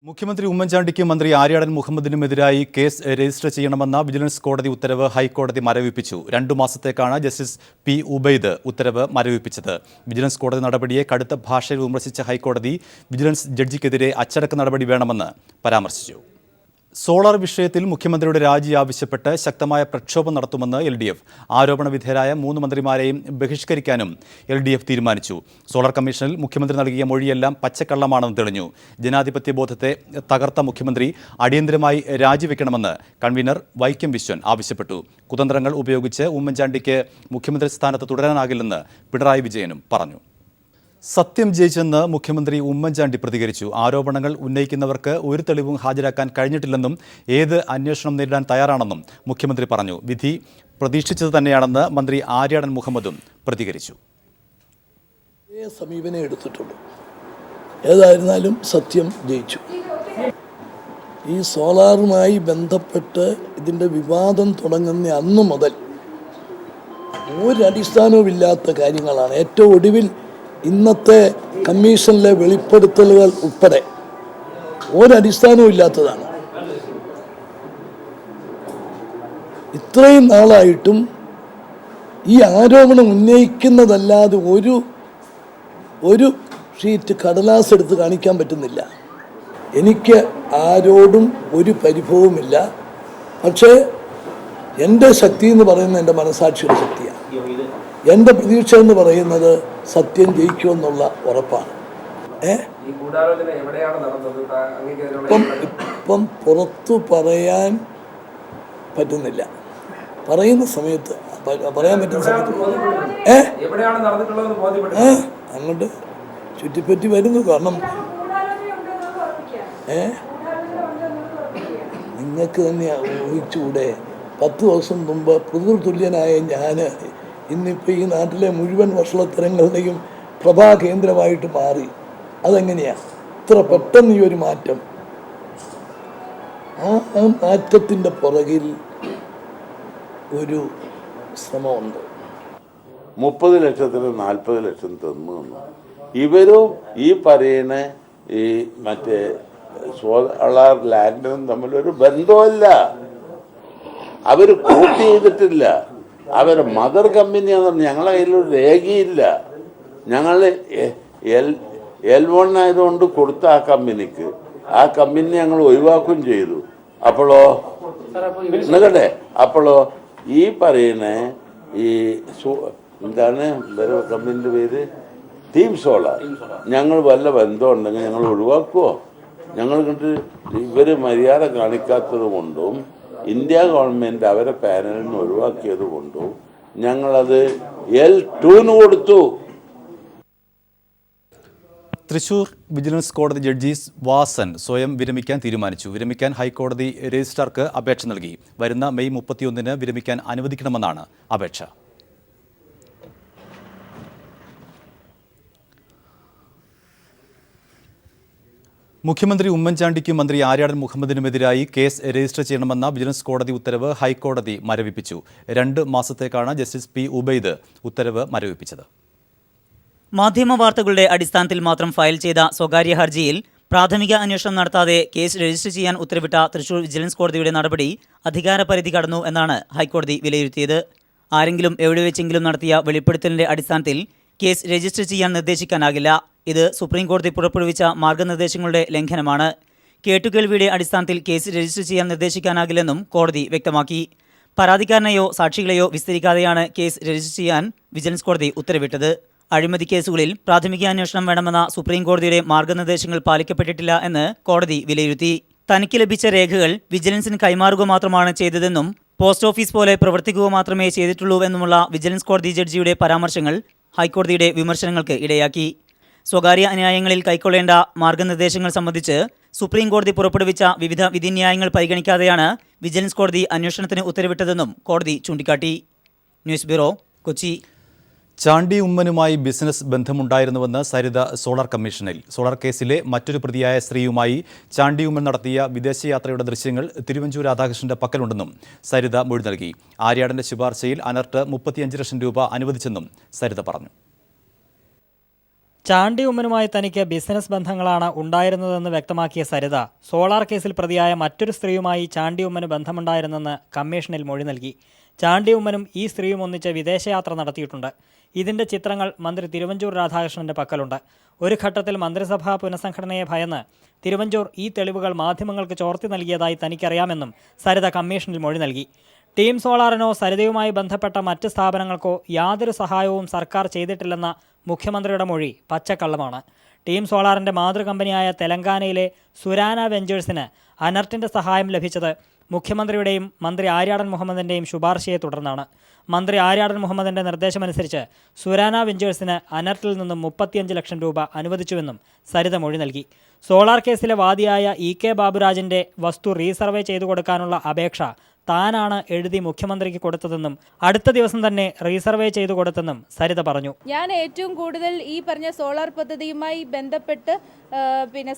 മുഖ്യമന്ത്രി ഉമ്മൻചാണ്ടിക്കും മന്ത്രി Aryadan മുഹമ്മദിനുമെതിരായി case register ചെയ്യണമെന്ന വിജിലൻസ് കോടതി ഉത്തരവ് ഹൈക്കോടതി മരവിപ്പിച്ചു. 2 മാസത്തേക്കാണ് ജസ്റ്റിസ് പി ഉബൈദ് ഉത്തരവ് മരവിപ്പിച്ചത്. വിജിലൻസ് കോടതി നടപടിയെ കടുത്ത ഭാഷയിൽ വിമർശിച്ച ഹൈക്കോടതി വിജിലൻസ് ജഡ്ജിക്കെതിരെ അച്ചടക്ക നടപടി വേണമെന്ന് പരാമർശിച്ചു. സോളാർ വിഷയത്തിൽ മുഖ്യമന്ത്രിയുടെ രാജി ആവശ്യപ്പെട്ട് ശക്തമായ പ്രക്ഷോഭം നടത്തുമെന്ന് LDF. ആരോപണ വിധേയരായ 3 മന്ത്രിമാരെയും ബഹിഷ്കരിക്കാനും LDF തീരുമാനിച്ചു. സോളാർ കമ്മീഷനിൽ മുഖ്യമന്ത്രി നൽകിയ മൊഴിയെല്ലാം പച്ചക്കള്ളമാണെന്ന് തെളിഞ്ഞു. ജനാധിപത്യ ബോധത്തെ തകർത്ത മുഖ്യമന്ത്രി അടിയന്തരമായി രാജിവെക്കണമെന്ന് കൺവീനർ വൈക്കം വിശ്വൻ ആവശ്യപ്പെട്ടു. കുതന്ത്രങ്ങൾ ഉപയോഗിച്ച് ഉമ്മൻചാണ്ടിക്ക് മുഖ്യമന്ത്രി സ്ഥാനത്ത് തുടരാനാകില്ലെന്ന് പിണറായി വിജയനും പറഞ്ഞു. സത്യം ജയിച്ചെന്ന് മുഖ്യമന്ത്രി ഉമ്മൻചാണ്ടി പ്രതികരിച്ചു. ആരോപണങ്ങൾ ഉന്നയിക്കുന്നവർക്ക് ഒരു തെളിവും ഹാജരാക്കാൻ കഴിഞ്ഞിട്ടില്ലെന്നും ഏത് അന്വേഷണം നേരിടാൻ തയ്യാറാണെന്നും മുഖ്യമന്ത്രി പറഞ്ഞു. വിധി പ്രതീക്ഷിച്ചത് തന്നെയാണെന്ന് മന്ത്രി ആര്യാടൻ മുഹമ്മദും പ്രതികരിച്ചു. സമീപനം എടുത്തിട്ടുള്ളൂ. ഏതായിരുന്നാലും സത്യം ജയിച്ചു. ഈ സോളാറുമായി ബന്ധപ്പെട്ട് ഇതിൻ്റെ വിവാദം തുടങ്ങുന്ന അന്നു മുതൽ ഒരടിസ്ഥാനവുമില്ലാത്ത കാര്യങ്ങളാണ്. ഏറ്റവും ഒടുവിൽ ഇന്നത്തെ കമ്മീഷനിലെ വെളിപ്പെടുത്തലുകൾ ഉൾപ്പെടെ ഒരടിസ്ഥാനവും ഇല്ലാത്തതാണ്. ഇത്രയും നാളായിട്ടും ഈ ആരോപണം ഉന്നയിക്കുന്നതല്ലാതെ ഒരു ഷീറ്റ് കടലാസ് എടുത്ത് കാണിക്കാൻ പറ്റുന്നില്ല. എനിക്ക് ആരോടും ഒരു പരിഭവവുമില്ല. പക്ഷേ എൻ്റെ ശക്തി എന്ന് പറയുന്നത് എൻ്റെ മനസാക്ഷിയുടെ ശക്തിയാണ്. എൻ്റെ പ്രതീക്ഷ എന്ന് പറയുന്നത് സത്യം ജയിക്കുമെന്നുള്ള ഉറപ്പാണ്. ഇപ്പം പുറത്തു പറയാൻ പറ്റുന്നില്ല. പറയുന്ന സമയത്ത് പറയാൻ പറ്റുന്ന സമയത്ത് അങ്ങോട്ട് ചുറ്റിപ്പറ്റി വരുന്നു. കാരണം നിങ്ങൾക്ക് തന്നെ ഊഹിച്ചുകൂടെ? 10 ദിവസം മുമ്പ് പിതൃതുല്യനായ ഞാൻ ഇന്നിപ്പോൾ ഈ നാട്ടിലെ മുഴുവൻ വഷളത്തരങ്ങളുടെയും പ്രഭാകേന്ദ്രമായിട്ട് മാറി. അതെങ്ങനെയാണ് ഇത്ര പെട്ടെന്ന് ഈ ഒരു മാറ്റം? ആ മാറ്റത്തിൻ്റെ പുറകിൽ ഒരു ശ്രമമുണ്ട്. 30 ലക്ഷത്തിന് 40 ലക്ഷം തന്നു. ഇവരും ഈ പറയുന്ന ഈ മറ്റേ സോളാർ ലാൻഡും തമ്മിലൊരു ബന്ധമില്ല. അവർ കോപ്പി ചെയ്തിട്ടില്ല. അവരെ മദർ കമ്പനിയാണെന്ന് ഞങ്ങളെ കയ്യിലൊരു രേഖയില്ല. ഞങ്ങൾ L1 ആയതുകൊണ്ട് കൊടുത്ത ആ കമ്പനി ഞങ്ങൾ ഒഴിവാക്കുകയും ചെയ്തു. അപ്പോഴോ നിങ്ങളുടെ ഈ പറയുന്ന ഈ എന്താണ് കമ്പനിൻ്റെ പേര്, ടീം സോളാർ, ഞങ്ങൾ വല്ല ബന്ധമുണ്ടെങ്കിൽ ഞങ്ങൾ ഒഴിവാക്കുമോ? ഞങ്ങൾ കണ്ട് ഇവർ മര്യാദ കാണിക്കാത്തത് കൊണ്ടും ഇന്ത്യ ഗവൺമെൻറ് അവരെ പാനലിൽ നിന്ന് ഒഴിവാക്കിയത് കൊണ്ടും ഞങ്ങളത് L2 കൊടുത്തു. തൃശൂർ വിജിലൻസ് കോടതി ജഡ്ജി വാസൻ സ്വയം വിരമിക്കാൻ തീരുമാനിച്ചു. വിരമിക്കാൻ ഹൈക്കോടതി രജിസ്ട്രാർക്ക് അപേക്ഷ നൽകി. വരുന്ന മെയ് 31 വിരമിക്കാൻ അനുവദിക്കണമെന്നാണ് അപേക്ഷ. മുഖ്യമന്ത്രി ഉമ്മൻചാണ്ടിക്കും മന്ത്രി ആര്യാടൻ മുഹമ്മദിനുമെതിരായി കേസ് രജിസ്റ്റർ ചെയ്യണമെന്ന വിജിലൻസ് കോടതി ഉത്തരവ് ഹൈക്കോടതി മരവിപ്പിച്ചു. 2 മാസത്തേക്കാണ് ജസ്റ്റിസ് പി ഉബൈദ് ഉത്തരവ് മരവിപ്പിച്ചത്. മാധ്യമവാർത്തകളുടെ അടിസ്ഥാനത്തിൽ മാത്രം ഫയൽ ചെയ്ത സ്വകാര്യ ഹർജിയിൽ പ്രാഥമിക അന്വേഷണം നടത്താതെ കേസ് രജിസ്റ്റർ ചെയ്യാൻ ഉത്തരവിട്ട തൃശൂർ വിജിലൻസ് കോടതിയുടെ നടപടി അധികാരപരിധി കടന്നു എന്നാണ് ഹൈക്കോടതി വിലയിരുത്തിയത്. ആരെങ്കിലും എവിടെ വെച്ചെങ്കിലും നടത്തിയ വെളിപ്പെടുത്തലിന്റെ അടിസ്ഥാനത്തിൽ കേസ് രജിസ്റ്റർ ചെയ്യാൻ നിർദ്ദേശിക്കാനാകില്ല. ഇത് സുപ്രീം കോടതി പുറപ്പെടുവിച്ച മാർഗനിർദ്ദേശങ്ങളുടെ ലംഘനമാണ്. കേട്ടുകേൾവിയുടെ അടിസ്ഥാനത്തിൽ കേസ് രജിസ്റ്റർ ചെയ്യാൻ നിർദ്ദേശിക്കാനാകില്ലെന്നും കോടതി വ്യക്തമാക്കി. പരാതിക്കാരനെയോ സാക്ഷികളെയോ വിസ്തരിക്കാതെയാണ് കേസ് രജിസ്റ്റർ ചെയ്യാൻ വിജിലൻസ് കോടതി ഉത്തരവിട്ടത്. അഴിമതി കേസുകളിൽ പ്രാഥമിക അന്വേഷണം വേണമെന്ന സുപ്രീം കോടതിയുടെ മാർഗനിർദ്ദേശങ്ങൾ പാലിക്കപ്പെട്ടിട്ടില്ല എന്ന് കോടതി വിലയിരുത്തി. തനിക്ക് ലഭിച്ച രേഖകൾ വിജിലൻസിന് കൈമാറുക മാത്രമാണ് ചെയ്തതെന്നും പോസ്റ്റ് ഓഫീസ് പോലെ പ്രവർത്തിക്കുക മാത്രമേ ചെയ്തിട്ടുള്ളൂവെന്നുമുള്ള വിജിലൻസ് കോടതി ജഡ്ജിയുടെ പരാമർശങ്ങൾ ഹൈക്കോടതിയുടെ വിമർശനങ്ങൾക്ക് ഇടയാക്കി. സ്വകാര്യ അന്യായങ്ങളിൽ കൈക്കൊള്ളേണ്ട മാർഗനിർദ്ദേശങ്ങൾ സംബന്ധിച്ച് സുപ്രീം കോടതി പുറപ്പെടുവിച്ച വിവിധ വിധിന്യായങ്ങൾ പരിഗണിക്കാതെയാണ് വിജിലൻസ് കോടതി അന്വേഷണത്തിന് ഉത്തരവിട്ടതെന്നും കോടതി ചൂണ്ടിക്കാട്ടി. News bureau, Kochi. ചാണ്ടി ഉമ്മനുമായി ബിസിനസ് ബന്ധമുണ്ടായിരുന്നുവെന്ന് സരിത സോളാർ കമ്മീഷനിൽ. സോളാർ കേസിലെ മറ്റൊരു പ്രതിയായ സ്ത്രീയുമായി ചാണ്ടി ഉമ്മൻ നടത്തിയ വിദേശയാത്രയുടെ ദൃശ്യങ്ങൾ തിരുവഞ്ചൂർ രാധാകൃഷ്ണന്റെ പക്കലുണ്ടെന്നും സരിത മൊഴി നൽകി. ആര്യാടന്റെ ശുപാർശയിൽ അനർട്ട് 35 ലക്ഷം രൂപ അനുവദിച്ചെന്നും സരിത പറഞ്ഞു. ചാണ്ടി ഉമ്മനുമായി തനിക്ക് ബിസിനസ് ബന്ധങ്ങളാണ് ഉണ്ടായിരുന്നതെന്ന് വ്യക്തമാക്കിയ സരിത, സോളാർ കേസിൽ പ്രതിയായ മറ്റൊരു സ്ത്രീയുമായി ചാണ്ടി ഉമ്മന് ബന്ധമുണ്ടായിരുന്നെന്ന് കമ്മീഷനിൽ മൊഴി നൽകി. ചാണ്ടി ഉമ്മനും ഈ സ്ത്രീയും ഒന്നിച്ച് വിദേശയാത്ര നടത്തിയിട്ടുണ്ട്. ഇതിന്റെ ചിത്രങ്ങൾ മന്ത്രി തിരുവഞ്ചൂർ രാധാകൃഷ്ണന്റെ പക്കലുണ്ട്. ഒരു ഘട്ടത്തിൽ മന്ത്രിസഭാ പുനഃസംഘടനയെ ഭയന്ന് തിരുവഞ്ചൂർ ഈ തെളിവുകൾ മാധ്യമങ്ങൾക്ക് ചോർത്തി നൽകിയതായി തനിക്കറിയാമെന്നും സരിത കമ്മീഷനിൽ മൊഴി നൽകി. ടീം സോളാറിനോ സരിതയുമായി ബന്ധപ്പെട്ട മറ്റ് സ്ഥാപനങ്ങൾക്കോ യാതൊരു സഹായവും സർക്കാർ ചെയ്തിട്ടില്ലെന്ന മുഖ്യമന്ത്രിയുടെ മൊഴി പച്ചക്കള്ളമാണ്. ടീം സോളാറിൻ്റെ മാതൃകമ്പനിയായ തെലങ്കാനയിലെ സുരാന വെഞ്ചേഴ്സിന് അനർട്ടിൻ്റെ സഹായം ലഭിച്ചത് മുഖ്യമന്ത്രിയുടെയും മന്ത്രി ആര്യാടൻ മുഹമ്മദിൻ്റെയും ശുപാർശയെ തുടർന്നാണ്. മന്ത്രി ആര്യാടൻ മുഹമ്മദിൻ്റെ നിർദ്ദേശമനുസരിച്ച് സുരാന വെഞ്ചേഴ്സിന് അനർട്ടിൽ നിന്നും 35 ലക്ഷം രൂപ അനുവദിച്ചുവെന്നും സരിത മൊഴി നൽകി. സോളാർ കേസിലെ വാദിയായ EK ബാബുരാജിൻ്റെ വസ്തു റീസർവേ ചെയ്തു കൊടുക്കാനുള്ള അപേക്ഷ താനാണ് എഴുതി മുഖ്യമന്ത്രിക്ക് കൊടുത്തതെന്നും അടുത്ത ദിവസം തന്നെ റീസർവേ ചെയ്തു കൊടുത്തെന്നും സരിത പറഞ്ഞു. ഞാൻ ഏറ്റവും കൂടുതൽ ഈ പറഞ്ഞ സോളാർ പദ്ധതിയുമായി ബന്ധപ്പെട്ട്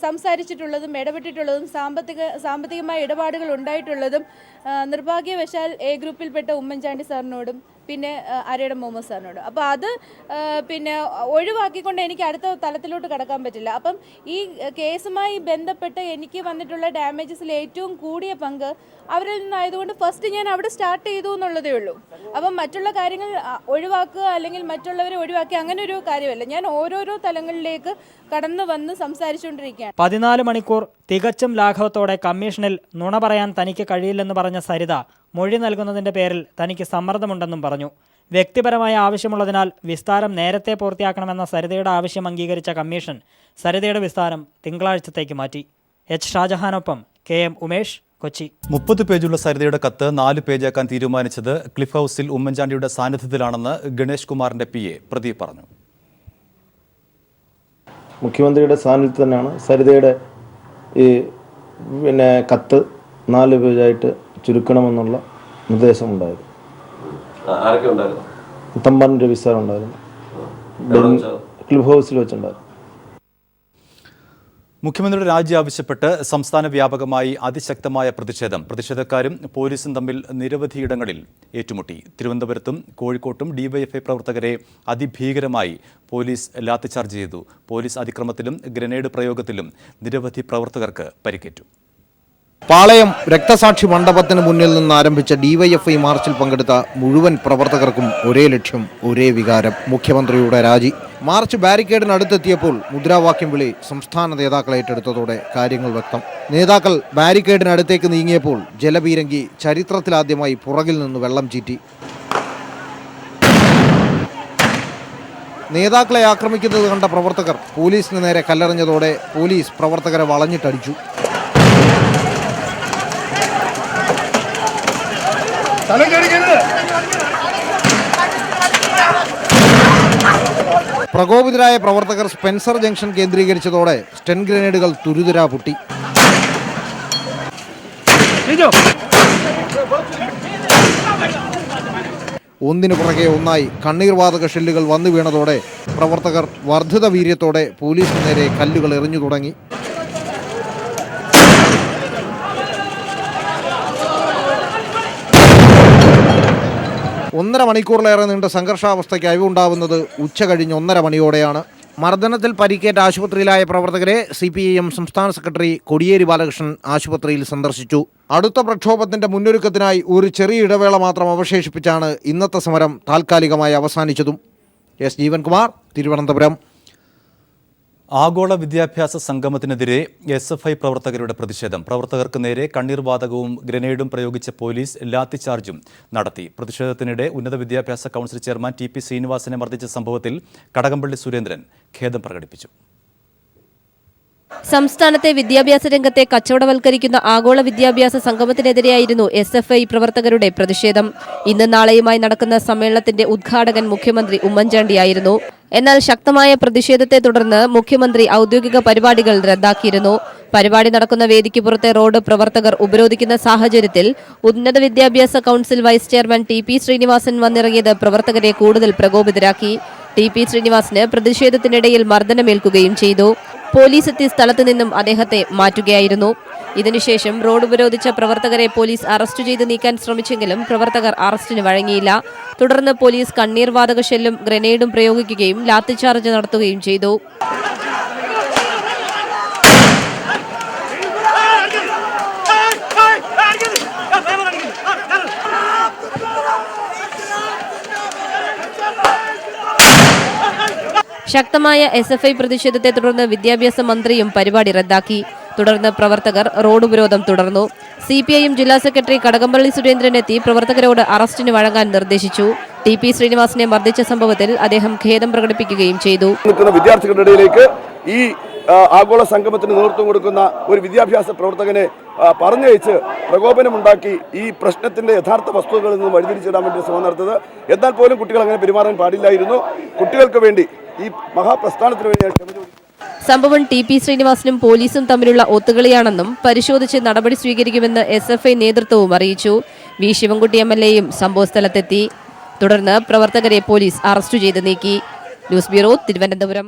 സംസാരിച്ചിട്ടുള്ളതും ഇടപെട്ടിട്ടുള്ളതും സാമ്പത്തികമായ ഇടപാടുകൾ ഉണ്ടായിട്ടുള്ളതും നിർഭാഗ്യവശാൽ എ ഗ്രൂപ്പിൽപ്പെട്ട ഉമ്മൻചാണ്ടി സാറിനോടും പിന്നെ ആര്യാടൻ മുഹമ്മദ് സാറിനോടും. അപ്പോൾ അത് ഒഴിവാക്കിക്കൊണ്ട് എനിക്ക് അടുത്ത തലത്തിലോട്ട് കടക്കാൻ പറ്റില്ല. അപ്പം ഈ കേസുമായി ബന്ധപ്പെട്ട് എനിക്ക് വന്നിട്ടുള്ള ഡാമേജസിൽ ഏറ്റവും കൂടിയ പങ്ക് അവരിൽ നിന്നായതുകൊണ്ട് ഫസ്റ്റ് ഞാൻ അവിടെ സ്റ്റാർട്ട് ചെയ്തു എന്നുള്ളതേ ഉള്ളൂ. അപ്പം മറ്റുള്ള കാര്യങ്ങൾ ഒഴിവാക്കുക അല്ലെങ്കിൽ മറ്റുള്ളവരെ ഒഴിവാക്കുക അങ്ങനെ ഒരു കാര്യമല്ല. ഞാൻ ഓരോരോ തലങ്ങളിലേക്ക് കടന്നു വന്ന് സംസാരിച്ചുകൊണ്ടിരിക്കുകയാണ്. 14 മണിക്കൂർ തികച്ചും ലാഘവത്തോടെ കമ്മീഷനിൽ നുണ പറയാൻ തനിക്ക് കഴിയില്ലെന്ന് പറഞ്ഞ സരിത മൊഴി നൽകുന്നതിൻ്റെ പേരിൽ തനിക്ക് സമ്മർദ്ദമുണ്ടെന്നും പറഞ്ഞു. വ്യക്തിപരമായ ആവശ്യമുള്ളതിനാൽ വിസ്താരം നേരത്തെ പൂർത്തിയാക്കണമെന്ന സരിതയുടെ ആവശ്യം അംഗീകരിച്ച കമ്മീഷൻ സരിതയുടെ വിസ്താരം തിങ്കളാഴ്ചത്തേക്ക് മാറ്റി. ഷാജഹാനൊപ്പം KM ഉമേഷ്, കൊച്ചി. 30 പേജുള്ള സരിതയുടെ കത്ത് 4 പേജാക്കാൻ തീരുമാനിച്ചത് ക്ലിഫ് ഹൗസിൽ ഉമ്മൻചാണ്ടിയുടെ സാന്നിധ്യത്തിലാണെന്ന് ഗണേഷ് കുമാറിന്റെ PA പ്രദീപ് പറഞ്ഞു. മുഖ്യമന്ത്രിയുടെ സാന്നിധ്യത്തിൽ തന്നെയാണ് സരിതയുടെ ഈ കത്ത് 4 പേജായിട്ട് ചുരുക്കണമെന്നുള്ള നിർദ്ദേശമുണ്ടായത്. തമ്പാൻ രവി സാർ ഉണ്ടായിരുന്നു, ക്ലിഫ് ഹൗസിൽ വെച്ചുണ്ടായിരുന്നു. മുഖ്യമന്ത്രിയുടെ രാജി ആവശ്യപ്പെട്ട് സംസ്ഥാന വ്യാപകമായി അതിശക്തമായ പ്രതിഷേധക്കാരും പോലീസും തമ്മിൽ നിരവധിയിടങ്ങളിൽ ഏറ്റുമുട്ടി. തിരുവനന്തപുരത്തും കോഴിക്കോട്ടും DYFI പ്രവർത്തകരെ അതിഭീകരമായി പോലീസ് ലാത്തിചാർജ് ചെയ്തു. പോലീസ് അതിക്രമത്തിലും ഗ്രനേഡ് പ്രയോഗത്തിലും നിരവധി പ്രവർത്തകർക്ക് പരിക്കേറ്റു. പാളയം രക്തസാക്ഷി മണ്ഡപത്തിന് മുന്നിൽ നിന്ന് ആരംഭിച്ച DYFI മാർച്ചിൽ പങ്കെടുത്ത മുഴുവൻ പ്രവർത്തകർക്കും ഒരേ ലക്ഷ്യം, ഒരേ വികാരം: മുഖ്യമന്ത്രിയുടെ രാജി. മാർച്ച് ബാരിക്കേഡിനടുത്തെത്തിയപ്പോൾ മുദ്രാവാക്യം വിളി സംസ്ഥാന നേതാക്കൾ ഏറ്റെടുത്തതോടെ കാര്യങ്ങൾ വ്യക്തം. നേതാക്കൾ ബാരിക്കേഡിനടുത്തേക്ക് നീങ്ങിയപ്പോൾ ജലപീരങ്കി ചരിത്രത്തിലാദ്യമായി പുറകിൽ നിന്ന് വെള്ളം ചീറ്റി. നേതാക്കളെ ആക്രമിക്കുന്നത് കണ്ട പ്രവർത്തകർ പോലീസിന് നേരെ കല്ലെറിഞ്ഞതോടെ പോലീസ് പ്രവർത്തകരെ വളഞ്ഞിട്ടടിച്ചു. പ്രകോപിതരായ പ്രവർത്തകർ സ്പെൻസർ ജംഗ്ഷൻ കേന്ദ്രീകരിച്ചതോടെ സ്റ്റൺ ഗ്രനേഡുകൾ തുരുതുരാ പൊട്ടി. ഒന്നിനു പുറകെ ഒന്നായി കണ്ണീർവാതക ഷെല്ലുകൾ വന്നു വീണതോടെ പ്രവർത്തകർ വർദ്ധിത വീര്യത്തോടെ പോലീസിന് നേരെ കല്ലുകൾ എറിഞ്ഞു തുടങ്ങി. ഒന്നര മണിക്കൂറിലേറെ നീണ്ട സംഘർഷാവസ്ഥയ്ക്ക് അയവുണ്ടാവുന്നത് ഉച്ച കഴിഞ്ഞ് 1:30 മണിയോടെയാണ്. മർദ്ദനത്തിൽ പരിക്കേറ്റ ആശുപത്രിയിലായ പ്രവർത്തകരെ CPIM സംസ്ഥാന സെക്രട്ടറി കോടിയേരി ബാലകൃഷ്ണൻ ആശുപത്രിയിൽ സന്ദർശിച്ചു. അടുത്ത പ്രക്ഷോഭത്തിന്റെ മുന്നൊരുക്കത്തിനായി ഒരു ചെറിയ ഇടവേള മാത്രം അവശേഷിപ്പിച്ചാണ് ഇന്നത്തെ സമരം താൽക്കാലികമായി അവസാനിച്ചതും. S. ജീവൻകുമാർ, തിരുവനന്തപുരം. ആഗോള വിദ്യാഭ്യാസ സംഗമത്തിനെതിരെ SFI പ്രവർത്തകരുടെ പ്രതിഷേധം. പ്രവർത്തകർക്ക് നേരെ കണ്ണീർവാതകവും ഗ്രനേഡും പ്രയോഗിച്ച പോലീസ് ലാത്തിചാർജും നടത്തി. പ്രതിഷേധത്തിനിടെ ഉന്നത വിദ്യാഭ്യാസ കൗൺസിൽ ചെയർമാൻ TP ശ്രീനിവാസനെ മർദ്ദിച്ച സംഭവത്തിൽ കടകംപള്ളി സുരേന്ദ്രൻ ഖേദം പ്രകടിപ്പിച്ചു. സംസ്ഥാനത്തെ വിദ്യാഭ്യാസ രംഗത്തെ കച്ചവടവൽക്കരിക്കുന്ന ആഗോള വിദ്യാഭ്യാസ സംഗമത്തിനെതിരെയായിരുന്നു SFI പ്രവർത്തകരുടെ പ്രതിഷേധം. ഇന്ന് നാളെയുമായി നടക്കുന്ന സമ്മേളനത്തിന്റെ ഉദ്ഘാടകൻ മുഖ്യമന്ത്രി ഉമ്മൻചാണ്ടിയായിരുന്നു. എന്നാൽ ശക്തമായ പ്രതിഷേധത്തെ തുടർന്ന് മുഖ്യമന്ത്രി ഔദ്യോഗിക പരിപാടികൾ റദ്ദാക്കിയിരുന്നു. പരിപാടി നടക്കുന്ന വേദിക്ക് പുറത്തെ റോഡ് പ്രവർത്തകർ ഉപരോധിക്കുന്ന സാഹചര്യത്തിൽ ഉന്നത വിദ്യാഭ്യാസ council vice chairman TP Sreenivasan വന്നിറങ്ങിയത് പ്രവർത്തകരെ കൂടുതൽ പ്രകോപിതരാക്കി. TP ശ്രീനിവാസന് പ്രതിഷേധത്തിനിടയിൽ മർദ്ദനമേൽക്കുകയും ചെയ്തു. പോലീസ് എത്തി സ്ഥലത്ത് നിന്നും അദ്ദേഹത്തെ മാറ്റുകയായിരുന്നു. ഇതിനുശേഷം റോഡ് ഉപരോധിച്ച പ്രവർത്തകരെ പോലീസ് അറസ്റ്റ് ചെയ്ത് നീക്കാൻ ശ്രമിച്ചെങ്കിലും പ്രവർത്തകർ അറസ്റ്റിന് വഴങ്ങിയില്ല. തുടർന്ന് പോലീസ് കണ്ണീർ വാതക ഷെല്ലും ഗ്രനേഡും പ്രയോഗിക്കുകയും ലാത്തിചാർജ് നടത്തുകയും ചെയ്തു. ശക്തമായ SFI പ്രതിഷേധത്തെ തുടർന്ന് വിദ്യാഭ്യാസ മന്ത്രിയും പരിപാടി റദ്ദാക്കി. തുടർന്ന് പ്രവർത്തകർ റോഡ് ഉപരോധം തുടർന്നു. CPIM ജില്ലാ സെക്രട്ടറി കടകംപള്ളി സുരേന്ദ്രൻ എത്തി പ്രവർത്തകരോട് അറസ്റ്റിന് വഴങ്ങാൻ നിർദ്ദേശിച്ചു. TP ശ്രീനിവാസനെ മർദ്ദിച്ച സംഭവത്തിൽ അദ്ദേഹം ഖേദം പ്രകടിപ്പിക്കുകയും ചെയ്തു. വിദ്യാർത്ഥികളുടെ ഇടയിലേക്ക് ഈ ആഗോള സംഗമത്തിന് നേതൃത്വം കൊടുക്കുന്ന ഒരു വിദ്യാഭ്യാസ പ്രവർത്തകനെ പറഞ്ഞയച്ച് പ്രകോപനമുണ്ടാക്കി ഈ പ്രശ്നത്തിന്റെ യഥാർത്ഥ വസ്തുതകളിൽ നിന്ന് വഴിതിരിച്ചിടാൻ വേണ്ടി ശ്രമം നടത്തുന്നത്. എന്നാൽ പോലും കുട്ടികൾ അങ്ങനെ പെരുമാറാൻ പാടില്ലായിരുന്നു. കുട്ടികൾക്ക് വേണ്ടി ഈ മഹാപ്രസ്ഥാനത്തിന് വേണ്ടി സംഭവം TP ശ്രീനിവാസനും പോലീസും തമ്മിലുള്ള ഒത്തുകളിയാണെന്നും പരിശോധിച്ച് നടപടി സ്വീകരിക്കുമെന്ന് SFI നേതൃത്വവും അറിയിച്ചു. V ശിവൻകുട്ടി MLAയും സംഭവസ്ഥലത്തെത്തി. തുടർന്ന് പ്രവർത്തകരെ പോലീസ് അറസ്റ്റ് ചെയ്ത് നീക്കി. News bureau, Thiruvananthapuram.